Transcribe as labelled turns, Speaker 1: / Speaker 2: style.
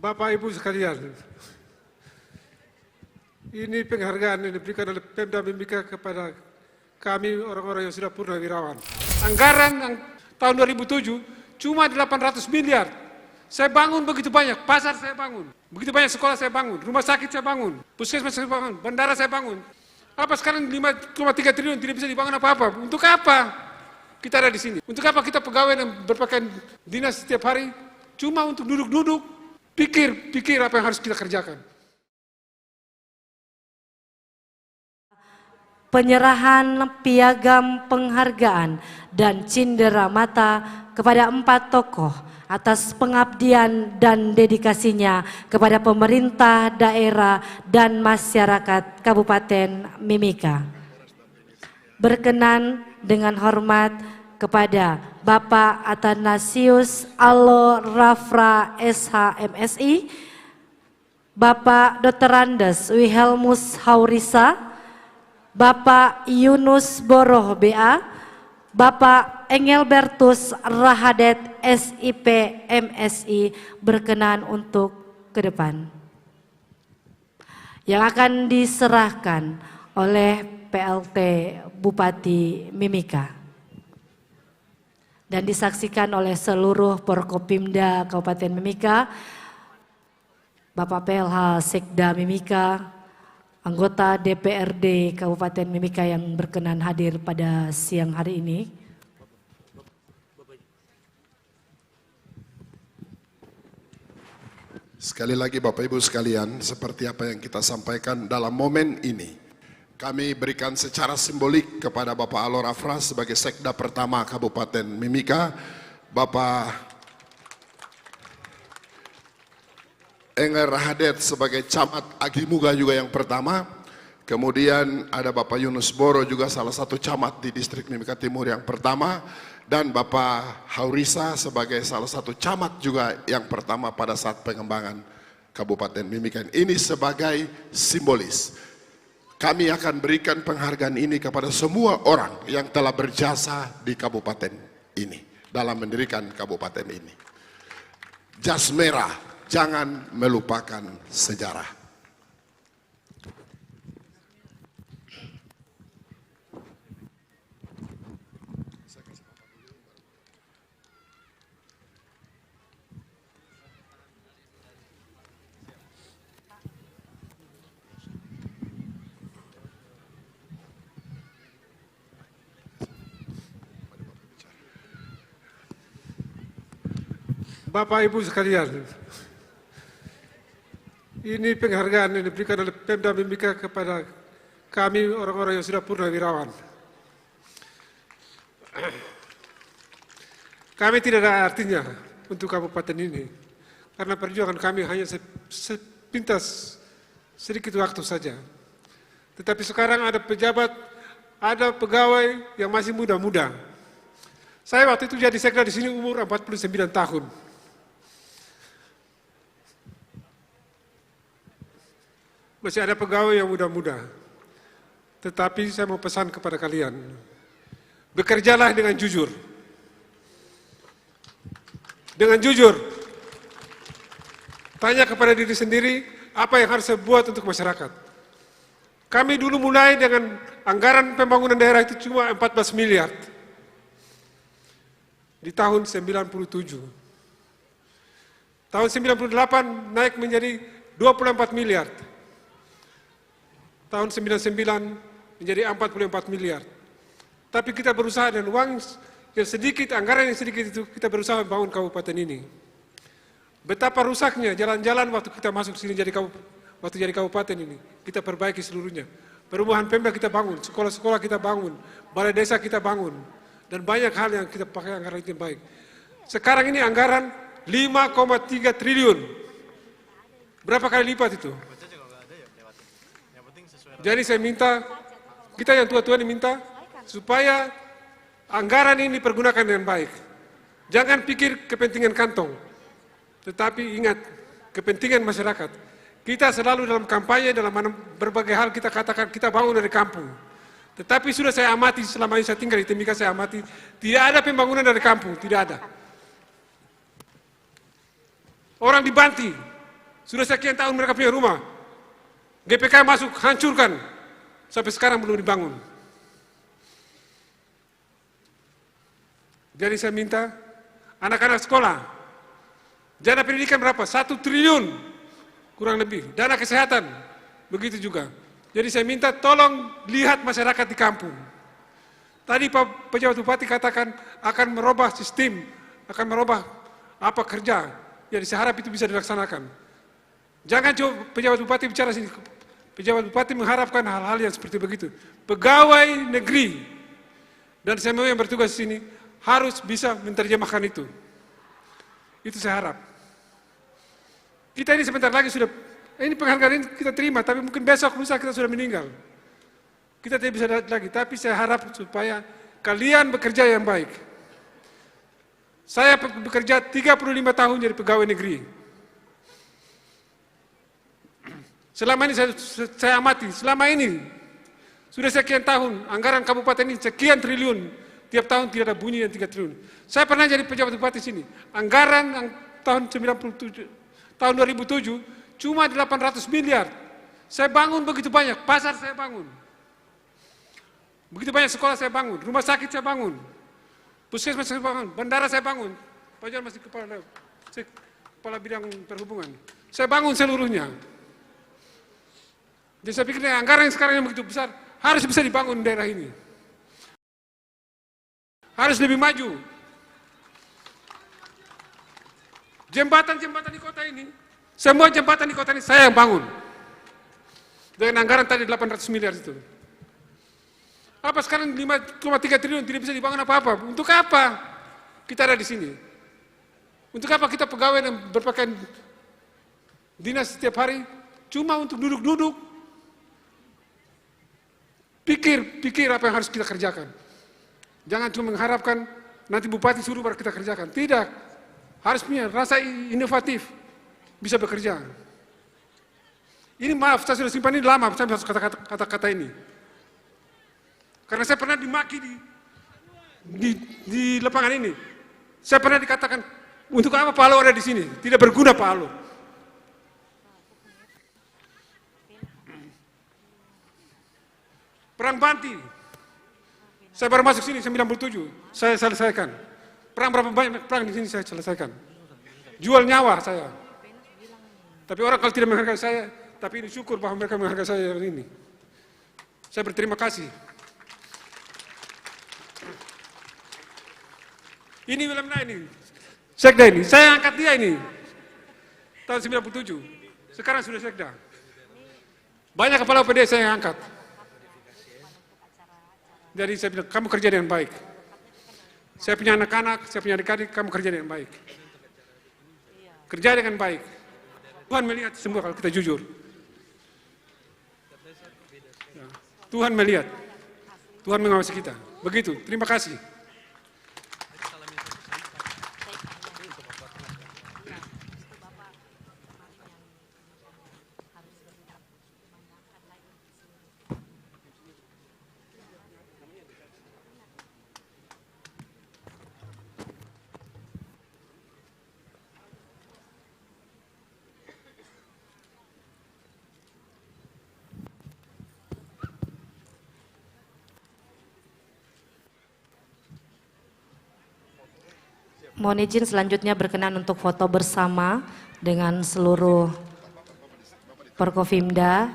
Speaker 1: Bapak Ibu sekalian, ini penghargaan yang diberikan oleh Pemda Mimika kepada kami orang-orang yang sudah purnawirawan. Anggaran tahun 2007 cuma 800 miliar. Saya bangun begitu banyak, pasar saya bangun, begitu banyak sekolah saya bangun, rumah sakit saya bangun, puskesmas saya bangun, bandara saya bangun. Apa sekarang 5,3 triliun tidak bisa dibangun apa-apa? Untuk apa kita ada di sini? Untuk apa kita pegawai yang berpakaian dinas setiap hari? Cuma untuk duduk-duduk, pikir apa yang harus kita kerjakan.
Speaker 2: Penyerahan piagam penghargaan dan cindera mata kepada 4 tokoh atas pengabdian dan dedikasinya kepada pemerintah daerah dan masyarakat Kabupaten Mimika. Berkenan dengan hormat kepada Bapak Athanasius Allo Rafra SH.MSI, Bapak Dr. Andes Wilhelmus Haurisa, Bapak Yunus Boroh BA, Bapak Engelbertus Rahadet SIP MSI berkenan untuk ke depan. Yang akan diserahkan oleh PLT Bupati Mimika dan disaksikan oleh seluruh Porkopimda Kabupaten Mimika, Bapak PLH Sekda Mimika, anggota DPRD Kabupaten Mimika yang berkenan hadir pada siang hari ini.
Speaker 3: Sekali lagi Bapak Ibu sekalian, seperti apa yang kita sampaikan dalam momen ini, kami berikan secara simbolik kepada Bapak Allo Rafra sebagai Sekda pertama Kabupaten Mimika, Bapak Enger Rahadet sebagai Camat Agimuga juga yang pertama, kemudian ada Bapak Yunus Boro juga salah satu camat di distrik Mimika Timur yang pertama, dan Bapak Haurisa sebagai salah satu camat juga yang pertama pada saat pengembangan Kabupaten Mimika. Ini sebagai simbolis. Kami akan berikan penghargaan ini kepada semua orang yang telah berjasa di kabupaten ini dalam mendirikan kabupaten ini. Jas merah, jangan melupakan sejarah.
Speaker 1: Bapak Ibu sekalian, ini penghargaan yang diberikan oleh Pemda Mimika kepada kami orang-orang yang sudah purnawirawan. Kami tidak ada artinya untuk kabupaten ini, karena perjuangan kami hanya sepintas sedikit waktu saja. Tetapi sekarang ada pejabat, ada pegawai yang masih muda-muda. Saya waktu itu jadi sekda di sini umur 49 tahun. Masih ada pegawai yang muda-muda. Tetapi saya mau pesan kepada kalian, bekerjalah dengan jujur. Dengan jujur. Tanya kepada diri sendiri, apa yang harus saya buat untuk masyarakat. Kami dulu mulai dengan anggaran pembangunan daerah itu cuma 14 miliar. Di tahun 97. Tahun 98 naik menjadi 24 miliar. Tahun 99 menjadi 44 miliar. Tapi kita berusaha dengan uang yang sedikit, anggaran yang sedikit itu, kita berusaha membangun kabupaten ini. Betapa rusaknya jalan-jalan waktu kita masuk sini waktu jadi kabupaten ini. Kita perbaiki seluruhnya. Perumahan Pemda kita bangun, sekolah-sekolah kita bangun, balai desa kita bangun. Dan banyak hal yang kita pakai anggaran itu yang baik. Sekarang ini anggaran 5,3 triliun. Berapa kali lipat itu? Jadi saya minta, kita yang tua-tua ini minta, supaya anggaran ini dipergunakan dengan baik. Jangan pikir kepentingan kantong, tetapi ingat kepentingan masyarakat. Kita selalu dalam kampanye, dalam berbagai hal kita katakan kita bangun dari kampung. Tetapi sudah saya amati, selama ini saya tinggal di Timika, saya amati, tidak ada pembangunan dari kampung, tidak ada. Orang dibanti, Sudah sekian tahun mereka punya rumah. GPK masuk, hancurkan. Sampai sekarang belum dibangun. Jadi saya minta anak-anak sekolah, dana pendidikan berapa? 1 triliun kurang lebih. Dana kesehatan, begitu juga. Jadi saya minta tolong lihat masyarakat di kampung. Tadi Pak Pejabat Bupati katakan akan merubah sistem, akan merubah apa kerja. Jadi saya harap itu bisa dilaksanakan. Jangan coba Pejabat Bupati bicara sini. Pejabat Bupati mengharapkan hal-hal yang seperti begitu. Pegawai negeri dan saya mau yang bertugas di sini harus bisa menerjemahkan itu. Itu saya harap. Kita ini sebentar lagi sudah, ini penghargaan ini kita terima, tapi mungkin besok lusa kita sudah meninggal. Kita tidak bisa lagi, tapi saya harap supaya kalian bekerja yang baik. Saya bekerja 35 tahun jadi pegawai negeri. Selama ini saya amati, selama ini sudah sekian tahun, anggaran kabupaten ini sekian triliun, tiap tahun tidak ada bunyi yang 3 triliun. Saya pernah jadi pejabat bupati sini, anggaran tahun 97, tahun 2007 cuma 800 miliar. Saya bangun begitu banyak, pasar saya bangun. Begitu banyak sekolah saya bangun, rumah sakit saya bangun, puskesmas saya bangun, bandara saya bangun. Pak Jan masih kepala bidang perhubungan. Saya bangun seluruhnya. Jadi saya pikir anggaran yang sekarang yang begitu besar harus bisa dibangun daerah ini. Harus lebih maju. Jembatan-jembatan di kota ini, semua jembatan di kota ini saya yang bangun. Dengan anggaran tadi 800 miliar itu. Apa sekarang 5,3 triliun tidak bisa dibangun apa-apa? Untuk apa kita ada di sini? Untuk apa kita pegawai yang berpakaian dinas setiap hari? Cuma untuk duduk-duduk. Pikir apa yang harus kita kerjakan. Jangan cuma mengharapkan nanti bupati suruh baru kita kerjakan. Tidak. Harus punya rasa inovatif. Bisa bekerja. Ini maaf, saya sudah simpan ini lama, saya harus kata-kata ini. Karena saya pernah dimaki di lapangan ini. Saya pernah dikatakan, untuk apa Pak Alo ada di sini? Tidak berguna Pak Alo. Perang Banti, saya baru masuk sini 97, saya selesaikan. Perang berapa banyak perang di sini saya selesaikan. Jual nyawa saya. Tapi orang kalau tidak menghargai saya, tapi ini syukur bahwa mereka menghargai saya ini. Saya berterima kasih. Ini Wilhamna ini, sekda ini, saya angkat dia ini. Tahun 97, sekarang sudah sekda. Banyak kepala OPD saya yang angkat. Jadi saya bilang, kamu kerja dengan baik. Saya punya anak-anak, saya punya adik-adik, kamu kerja dengan baik. Kerja dengan baik. Tuhan melihat semua kalau kita jujur. Ya, Tuhan melihat. Tuhan mengawasi kita. Begitu, terima kasih.
Speaker 2: Mohon izin selanjutnya berkenan untuk foto bersama dengan seluruh Porkopimda